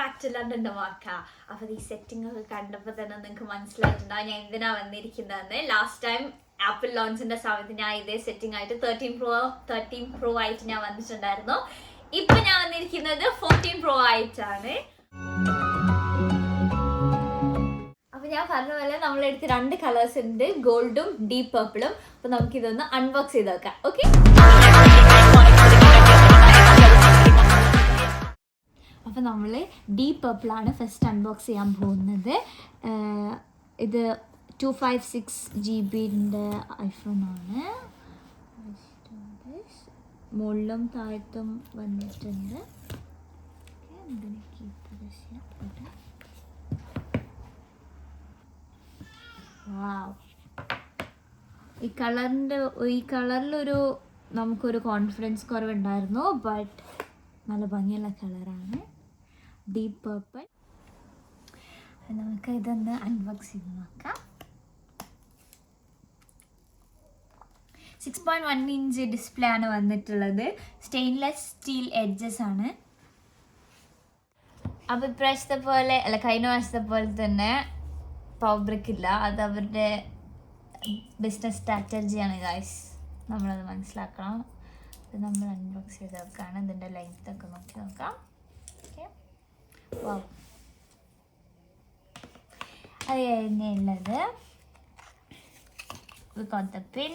back to LondonDhamaka. അപ്പോൾ ഈ setting ഒക്കെ കണ്ടപ്പോൾ തന്നെ നിങ്ങൾക്ക് മനസ്സിലായിട്ടുണ്ടാവും ഞാൻ എന്തിനാ വന്നിരിക്കുന്നതെന്ന്. ലാസ്റ്റ് ടൈം ആപ്പിൾ ലോഞ്ചിന്റെ സമയത്ത് ഞാൻ ഇതേ സെറ്റിംഗ് ആയിട്ട് 13 Pro ആയിട്ട് ഞാൻ വന്നിട്ടുണ്ടായിരുന്നു. ഇപ്പൊ ഞാൻ വന്നിരിക്കുന്നത് 14 Pro ആയിട്ടാണ്. അപ്പൊ ഞാൻ പറഞ്ഞ പോലെ നമ്മളെടുത്ത് 2 കളേഴ്സ് ഉണ്ട്, ഗോൾഡും ഡീപ്പ് പർപ്പിളും. അപ്പൊ നമുക്കിതൊന്ന് അൺബോക്സ് ചെയ്ത് നോക്കാം. ഓക്കെ, അപ്പോൾ നമ്മൾ ഡീപ്പ് പർപ്പിളാണ് ഫസ്റ്റ് അൺബോക്സ് ചെയ്യാൻ പോകുന്നത്. ഇത് 256 GB ഐഫോണാണ്. മുകളിലും താഴത്തും വന്നിട്ടുണ്ട്. ഈ കളറിലൊരു നമുക്കൊരു കോൺഫിഡൻസ് കുറവുണ്ടായിരുന്നു, ബട്ട് നല്ല ഭംഗിയുള്ള കളറാണ് ഡീപ്പ് പർപ്പിൾ. നമുക്ക് ഇതൊന്ന് അൺബോക്സ് ചെയ്ത് നോക്കാം. 6.1 ഇഞ്ച് ഡിസ്പ്ലേ ആണ് വന്നിട്ടുള്ളത്. സ്റ്റെയിൻലെസ് സ്റ്റീൽ എഡ്ജസ് ആണ്. അപ്പോൾ ഇപ്രാവശ്യത്തെ പോലെ അല്ല, കഴിഞ്ഞ പ്രാവശ്യത്തെ പോലെ തന്നെ പവർ ബ്രേക്ക് ഇല്ല. അത് അവരുടെ ബിസിനസ് സ്ട്രാറ്റജിയാണ് ഗൈസ്, നമ്മളത് മനസ്സിലാക്കണം. ഇത് നമ്മൾ അൺബോക്സ് ചെയ്ത് നോക്കുകയാണ്. ഇതിൻ്റെ ലെങ്ത് ഒക്കെ നോക്കി നോക്കാം. ഓക്കെ, വാവ്. അത് കഴിഞ്ഞുള്ളത് we got the pin.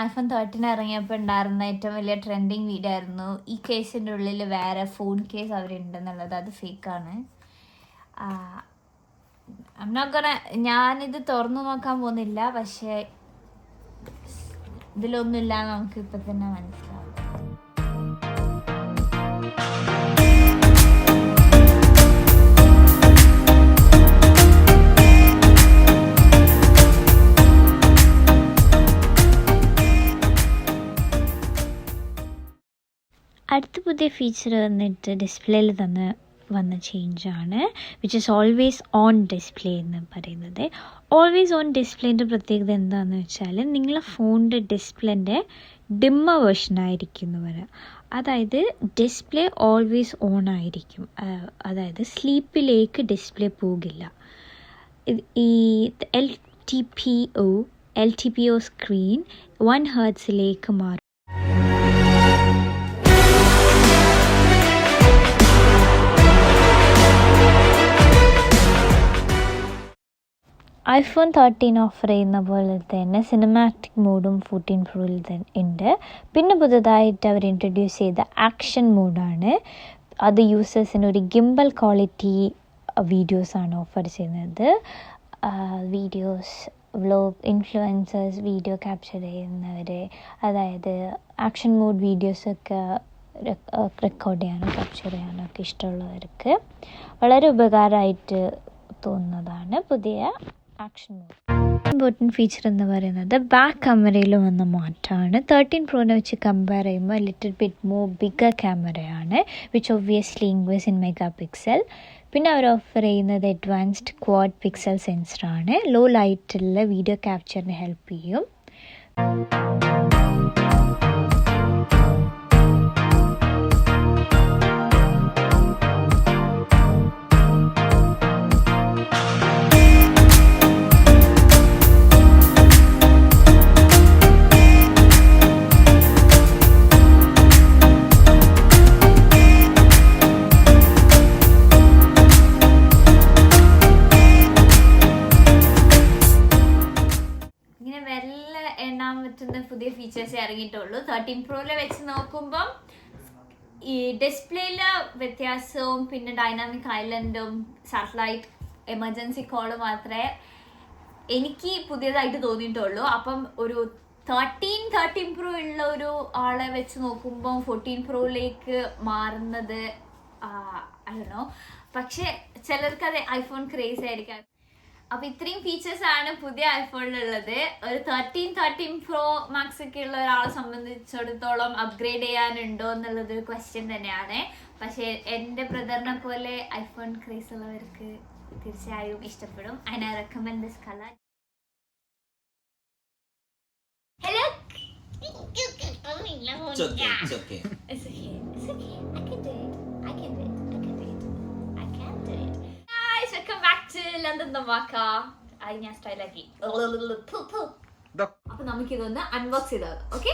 iPhone 13 ഇറങ്ങിയപ്പോൾ ഉണ്ടായിരുന്ന ഏറ്റവും വലിയ ട്രെൻഡിങ് വീഡിയോ ആയിരുന്നു ഈ കേസിൻ്റെ ഉള്ളിൽ വേറെ ഫോൺ കേസ് അവരുണ്ടെന്നുള്ളത്. അത് ഫേക്കാണ്. ഞാനിത് തുറന്നു നോക്കാൻ പോകുന്നില്ല, പക്ഷേ ഇതിലൊന്നുമില്ല നമുക്ക് ഇപ്പം തന്നെ മനസ്സിലാവും. അടുത്ത പുതിയ ഫീച്ചർ വന്നിട്ട് ഡിസ്പ്ലേയിൽ വന്ന ചേഞ്ചാണ്, which is always on display എന്ന് പറയുന്നത്. ഓൾവേസ് ഓൺ ഡിസ്പ്ലേൻ്റെ പ്രത്യേകത എന്താണെന്ന് വെച്ചാൽ നിങ്ങളെ ഫോണിൻ്റെ ഡിസ്പ്ലേൻ്റെ ഡിമ്മ വേർഷൻ ആയിരിക്കും എന്ന് പറയാം. അതായത് ഡിസ്പ്ലേ ഓൾവേസ് ഓൺ ആയിരിക്കും. അതായത് സ്ലീപ്പിലേക്ക് ഡിസ്പ്ലേ പോകില്ല. ഈ LTPO സ്ക്രീൻ 1 ഹെർട്സിലേക്ക് മാറും. iPhone 13 ഓഫർ ചെയ്യുന്ന പോലെ തന്നെ സിനിമാറ്റിക് മോഡും 14 Proയിൽ ഉണ്ട്. പിന്നെ പുതുതായിട്ട് അവർ ഇൻട്രൊഡ്യൂസ് ചെയ്ത ആക്ഷൻ മോഡാണ്. അത് യൂസേഴ്സിന് ഒരു ഗിംബൽ ക്വാളിറ്റി വീഡിയോസാണ് ഓഫർ ചെയ്യുന്നത്. Videos, vlog, influencers, video capture ചെയ്യുന്നവർ, അതായത് ആക്ഷൻ മോഡ് വീഡിയോസൊക്കെ റെക്കോർഡ് ചെയ്യാനോ ക്യാപ്ചർ ചെയ്യാനോ ഒക്കെ ഇഷ്ടമുള്ളവർക്ക് വളരെ ഉപകാരമായിട്ട് തോന്നുന്നതാണ് പുതിയ ആക്ഷൻ മോഡ്. ഇമ്പോർട്ടൻറ്റ് ഫീച്ചർ എന്ന് പറയുന്നത് ബാക്ക് ക്യാമറയിൽ വന്ന മാറ്റമാണ്. 13 Proനെ വെച്ച് കമ്പയർ ചെയ്യുമ്പോൾ ലിറ്റിൽ ബിറ്റ് മോർ ബിഗർ ക്യാമറയാണ്, which obviously increase in mega pixel. പിന്നെ അവർ ഓഫർ ചെയ്യുന്നത് അഡ്വാൻസ്ഡ് ക്വാഡ് പിക്സൽ സെൻസറാണ്. ലോ ലൈറ്റുള്ള വീഡിയോ ക്യാപ്ചറിന് ഹെൽപ്പ് ചെയ്യും. എണ്ണാൻ പറ്റുന്ന പുതിയ ഫീച്ചേഴ്സ് ഇറങ്ങിയിട്ടുള്ളൂ. 13 Proയിൽ വെച്ച് നോക്കുമ്പം ഈ ഡിസ്പ്ലേയിലെ വ്യത്യാസവും പിന്നെ ഡൈനാമിക് ഐലൻഡും സാറ്റലൈറ്റ് എമർജൻസി കോള് മാത്രമേ എനിക്ക് പുതിയതായിട്ട് തോന്നിയിട്ടുള്ളൂ. അപ്പം ഒരു 13 Pro ഉള്ള ഒരു ആളെ വെച്ച് നോക്കുമ്പം 14 Proയിലേക്ക് മാറുന്നത് അറിയണോ, പക്ഷെ ചിലർക്ക് അത് ഐഫോൺ ക്രേസ് ആയിരിക്കാം. അപ്പോൾ ഇത്രയും ഫീച്ചേഴ്സ് ആണ് പുതിയ ഐഫോണിലുള്ളത്. ഒരു 13 Pro Max ഒക്കെ ഉള്ള ഒരാളെ സംബന്ധിച്ചിടത്തോളം അപ്ഗ്രേഡ് ചെയ്യാനുണ്ടോ എന്നുള്ളത് ഒരു ക്വസ്റ്റ്യൻ തന്നെയാണ്. പക്ഷേ എൻ്റെ ബ്രദറിനെ പോലെ ഐഫോൺ ക്രേസ് ഉള്ളവർക്ക് തീർച്ചയായും ഇഷ്ടപ്പെടും. I recommend this colour. It's okay. It's okay. It's okay. It's okay. I can do it. I can do it. I can do it. I can do it. Guys, welcome back to LondonDhamaka. അത് ഞാൻ സ്റ്റൈലാക്കി. അപ്പൊ നമുക്കിതൊന്ന് unbox ചെയ്താൽ okay